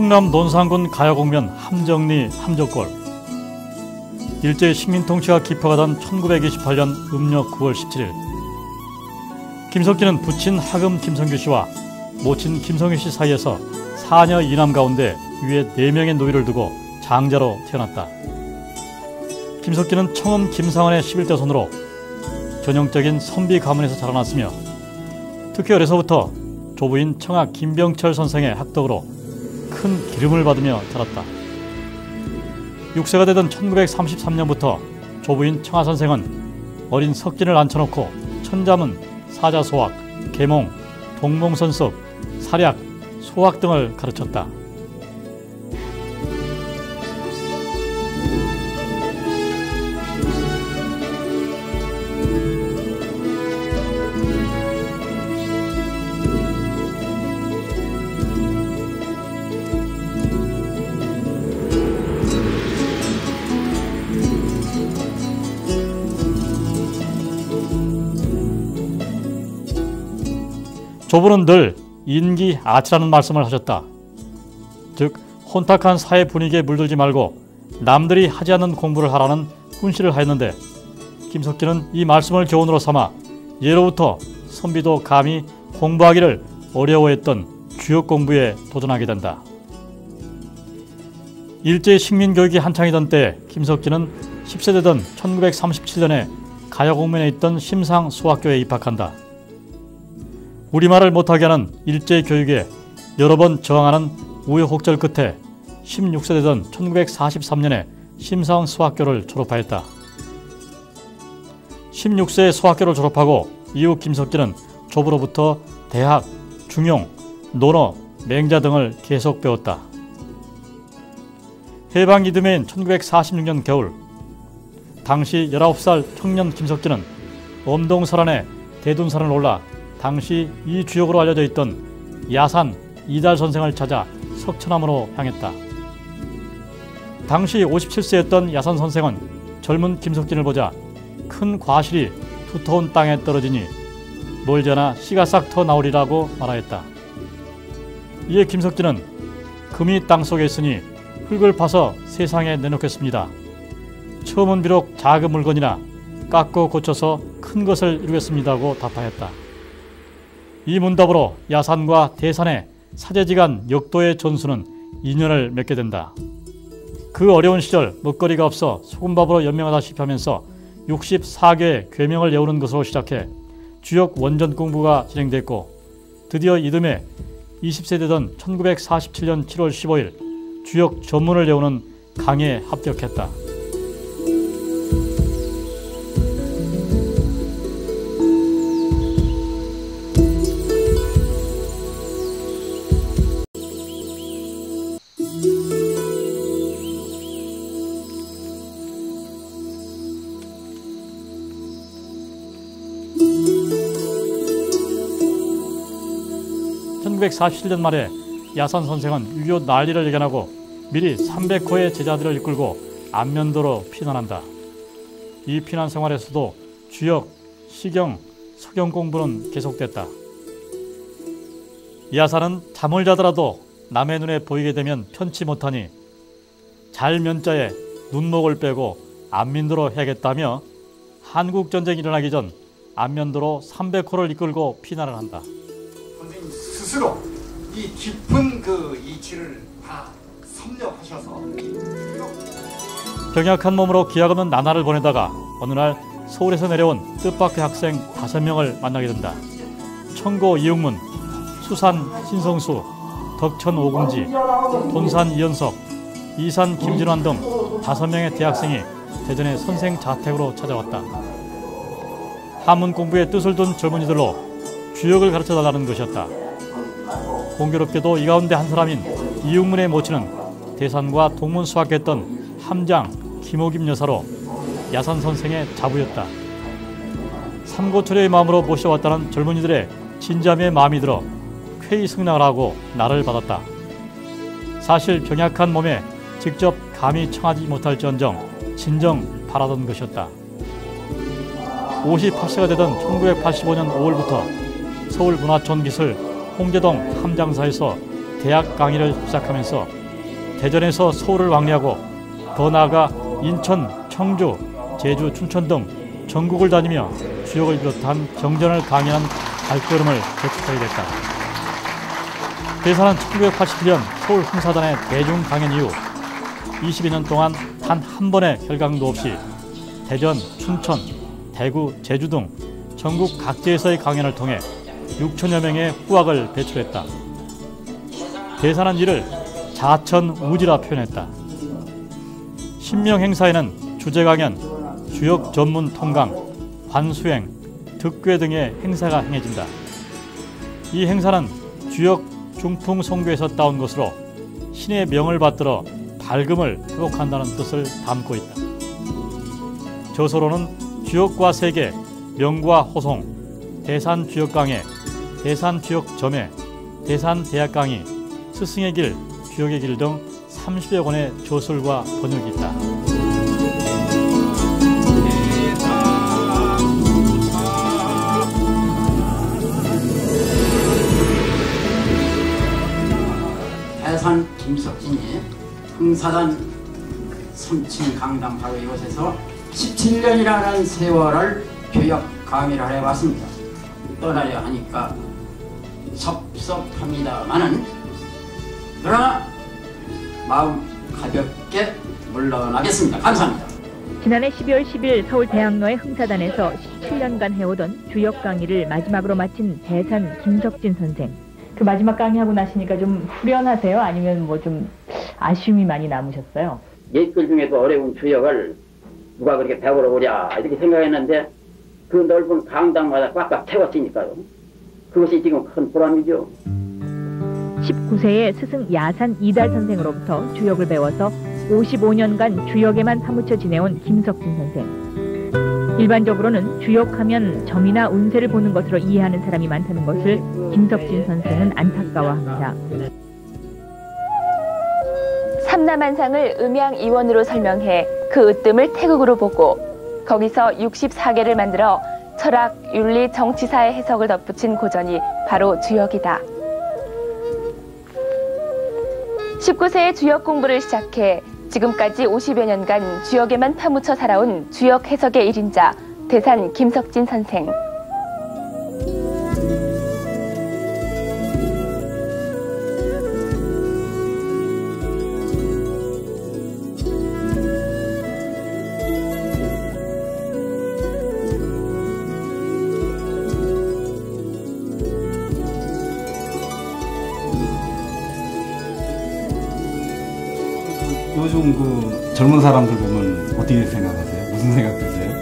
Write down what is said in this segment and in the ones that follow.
충남 논산군 가야곡면 함정리 함적골. 일제의 식민통치가 깊어가던 1928년 음력 9월 17일 김석기는 부친 하금 김성규 씨와 모친 김성유 씨 사이에서 4녀 2남 가운데 위에 4명의 노이를 두고 장자로 태어났다. 김석기는 청음 김상원의 11대 손으로 전형적인 선비 가문에서 자라났으며 특히 어려서부터 조부인 청하 김병철 선생의 학덕으로 큰 기름을 받으며 자랐다. 6세가 되던 1933년부터 조부인 청하 선생은 어린 석진을 앉혀놓고 천자문, 사자소학, 계몽, 동몽선섭, 사략, 소학 등을 가르쳤다. 조부는 늘 인기아치라는 말씀을 하셨다. 즉 혼탁한 사회 분위기에 물들지 말고 남들이 하지 않는 공부를 하라는 훈시를 하였는데 김석기는 이 말씀을 교훈으로 삼아 예로부터 선비도 감히 공부하기를 어려워했던 주역 공부에 도전하게 된다. 일제 식민교육이 한창이던 때 김석기는 10세 되던 1937년에 가야곡면에 있던 심상수학교에 입학한다. 우리말을 못하게 하는 일제 교육에 여러 번 저항하는 우여곡절 끝에 16세 되던 1943년에 심상수학교를 졸업하였다. 16세에 수학교를 졸업하고 이후 김석기는 조부로부터 대학, 중용, 논어, 맹자 등을 계속 배웠다. 해방 이듬해인 1946년 겨울 당시 19살 청년 김석기는 엄동설안의 대둔산을 올라 당시 이 주역으로 알려져 있던 야산 이달 선생을 찾아 석천암으로 향했다. 당시 57세였던 야산 선생은 젊은 김석진을 보자 큰 과실이 두터운 땅에 떨어지니 멀지 않아 씨가 싹 터 나오리라고 말하였다. 이에 김석진은 금이 땅속에 있으니 흙을 파서 세상에 내놓겠습니다. 처음은 비록 작은 물건이나 깎고 고쳐서 큰 것을 이루겠습니다고 답하였다. 이 문답으로 야산과 대산의 사제지간 역도의 전수는 인연을 맺게 된다. 그 어려운 시절 먹거리가 없어 소금밥으로 연명하다시피 하면서 64개의 괴명을 외우는 것으로 시작해 주역 원전 공부가 진행됐고 드디어 이듬해 20세 되던 1947년 7월 15일 주역 전문을 외우는 강의에 합격했다. 1947년 말에 야산 선생은 6.25 난리를 예견하고 미리 300호의 제자들을 이끌고 안면도로 피난한다. 이 피난 생활에서도 주역, 시경, 서경 공부는 계속됐다. 야산은 잠을 자더라도 남의 눈에 보이게 되면 편치 못하니 잘 면자에 눈목을 빼고 안면도로 해야겠다며 한국전쟁이 일어나기 전 안면도로 300호를 이끌고 피난을 한다. 선생님 스스로 이 깊은 그 이치를 다 섭렵하셔서 병약한 몸으로 기약 없는 나날을 보내다가 어느 날 서울에서 내려온 뜻밖의 학생 5명을 만나게 된다. 청고 이용문, 수산 신성수, 덕천 오금지, 돈산 이연석, 이산 김진환 등 5명의 대학생이 대전의 선생 자택으로 찾아왔다. 한문 공부에 뜻을 둔 젊은이들로 주역을 가르쳐달라는 것이었다. 공교롭게도 이 가운데 한 사람인 이육문의 모친은 대산과 동문 수학했던 함장 김옥임 여사로 야산 선생의 자부였다. 삼고초려의 마음으로 모셔왔다는 젊은이들의 진지함에 마음이 들어 쾌히 승낙을 하고 날을 받았다. 사실 병약한 몸에 직접 감히 청하지 못할지언정 진정 바라던 것이었다. 58세가 되던 1985년 5월부터 서울 문화촌 기술 홍제동 함장사에서 대학 강의를 시작하면서 대전에서 서울을 왕래하고 더 나아가 인천, 청주, 제주, 춘천 등 전국을 다니며 주역을 비롯한 경전을 강의한 발걸음을 재촉하게 됐다. 대사는 1987년 서울 흥사단의 대중 강연 이후 22년 동안 단 한 번의 결강도 없이 대전, 춘천, 대구, 제주 등 전국 각지에서의 강연을 통해 6천여 명의 후학을 배출했다. 대사는 이를 자천우지라 표현했다. 신명 행사에는 주제 강연, 주역 전문 통강, 관수행, 득괴 등의 행사가 행해진다. 이 행사는 주역 중풍송교에서 따온 것으로 신의 명을 받들어 밝음을 회복한다는 뜻을 담고 있다. 저서로는 주역과 세계, 명과 호송, 대산 주역 강해, 대산 주역 점해, 대산 대학 강의, 스승의 길, 주역의 길 등 30여 권의 저술과 번역이 있다. 대산 김석진이 흥사단 선친 강당 바로 이곳에서 17년이라는 세월을 교역 강의를 해왔습니다. 떠나려 하니까 섭섭합니다마는 그러나 마음 가볍게 물러나겠습니다. 감사합니다. 지난해 12월 10일 서울대학로의 흥사단에서 17년간 해오던 주역 강의를 마지막으로 마친 대산 김석진 선생. 그 마지막 강의하고 나시니까 좀 후련하세요? 아니면 뭐 좀 아쉬움이 많이 남으셨어요? 예글 중에도 어려운 주역을 누가 그렇게 배우러 오랴 이렇게 생각했는데 그 넓은 강당마다 꽉꽉 채웠으니까요. 그것이 지금 큰 보람이죠. 19세의 스승 야산 이달 선생으로부터 주역을 배워서 55년간 주역에만 파묻혀 지내온 김석진 선생. 일반적으로는 주역하면 점이나 운세를 보는 것으로 이해하는 사람이 많다는 것을 김석진 선생은 안타까워합니다. 삼라만상을 음양이원으로 설명해 그 으뜸을 태국으로 보고 거기서 64개를 만들어 철학, 윤리, 정치사의 해석을 덧붙인 고전이 바로 주역이다. 19세에 주역 공부를 시작해 지금까지 50여 년간 주역에만 파묻혀 살아온 주역 해석의 1인자 대산 김석진 선생. 요즘 그 젊은 사람들 보면 어떻게 생각하세요? 무슨 생각 드세요?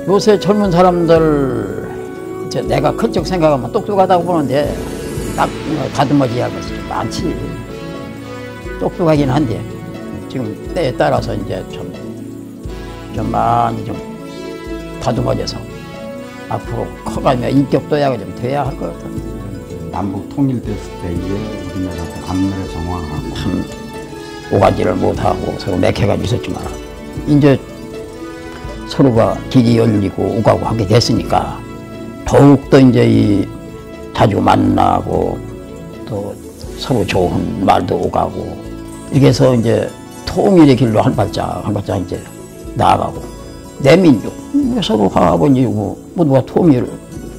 요새 젊은 사람들 내가 큰쪽 생각하면 똑똑하다고 보는데 딱 다듬어져야 할 것이 좀 많지. 똑똑하긴 한데 지금 때에 따라서 이제 좀 많이 좀 다듬어져서 앞으로 커가며 인격도야가 좀 돼야 할 것 같아요. 남북 통일됐을 때에 우리나라가 남미를 정황하고 참 오가지를 못하고 서로 맥혀가지고 있었지만 이제 서로가 길이 열리고 오가고 하게 됐으니까 더욱더 이제 자주 만나고 또 서로 좋은 말도 오가고 이렇게 해서 이제 통일의 길로 한 발짝 이제 나아가고 내 민족 서로 화합은이고 모두가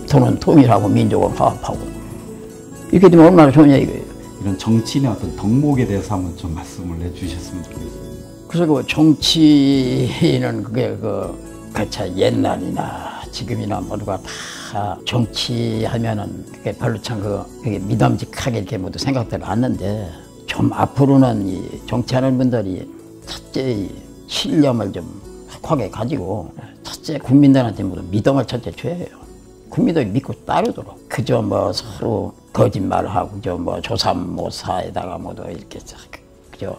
저는 통일하고 민족은 화합하고 이렇게 되면 얼마나 좋냐 이거예요. 이런 정치인의 어떤 덕목에 대해서 한번 좀 말씀을 해주셨으면 좋겠습니다. 그래서 그 정치는 그게 그차 옛날이나 지금이나 모두가 다 정치하면은 그게 별로 참 그게 믿음직하게 이렇게 모두 생각들 않는데 좀 앞으로는 이 정치하는 분들이 첫째 이 신념을 좀 확하게 가지고 첫째 국민들한테 모두 믿음을 첫째 줘야 해요. 국민들이 믿고 따르도록 그저 뭐 서로 거짓말하고 뭐 조삼모사에다가 모두 이렇게 그저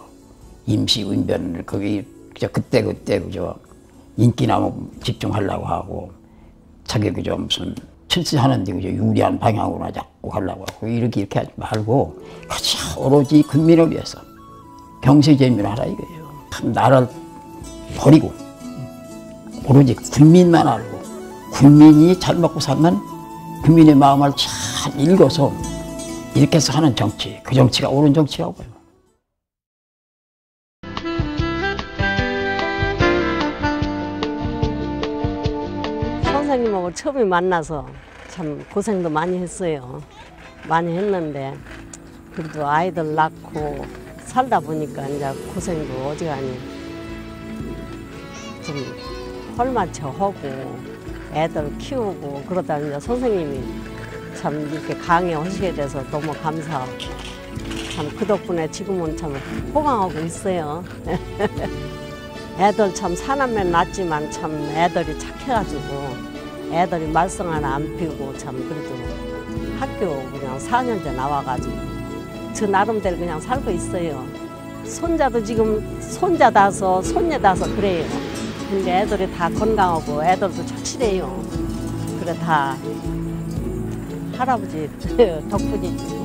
임시응변을 거기 그저 그때 그저 인기나 집중하려고 하고 자기 그저 무슨 출세하는데 그저 유리한 방향으로 자꾸 가려고 하고 이렇게 하지 말고 그저 오로지 국민을 위해서 경제재미를 하라 이거예요. 참 나라를 버리고 오로지 국민만 알고 국민이 잘 먹고 살면 국민의 마음을 잘 읽어서 이렇게 해서 하는 정치, 그 정치가 옳은 정치라고요. 선생님하고 처음에 만나서 참 고생도 많이 했어요. 많이 했는데 그래도 아이들 낳고 살다 보니까 이제 고생도 어지간히 좀 헐맞춰 하고 애들 키우고 그러다 이제 선생님이 참 이렇게 강의하시게 돼서 너무 감사하고 참 그 덕분에 지금은 참 호강하고 있어요. 애들 참 사남매 낳지만 참 애들이 착해가지고 애들이 말썽 하나 안 피우고 참 그래도 학교 그냥 4년째 나와가지고 저 나름대로 그냥 살고 있어요. 손자도 지금 손자 다서 손녀 다서 그래요. 근데 애들이 다 건강하고 애들도 착실해요. 그래 다 할아버지 덕분이지.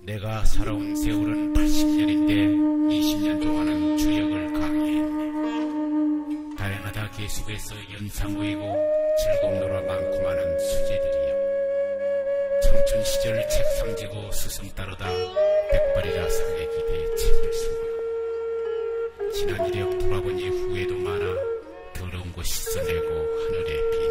내가 살아온 세월은 80년인데 20년 동안은 주역을 강의했네. 다양하다 계속해서 연상 보이고 즐거운 노라 많고 많은 수제들이여. 청춘 시절 책상 지고 스승 따르다 백발이라 상에 기대에 책을 쓰고 지난 이력 돌아보니 후회도 많아 더러운 곳 씻어내고 하늘에 비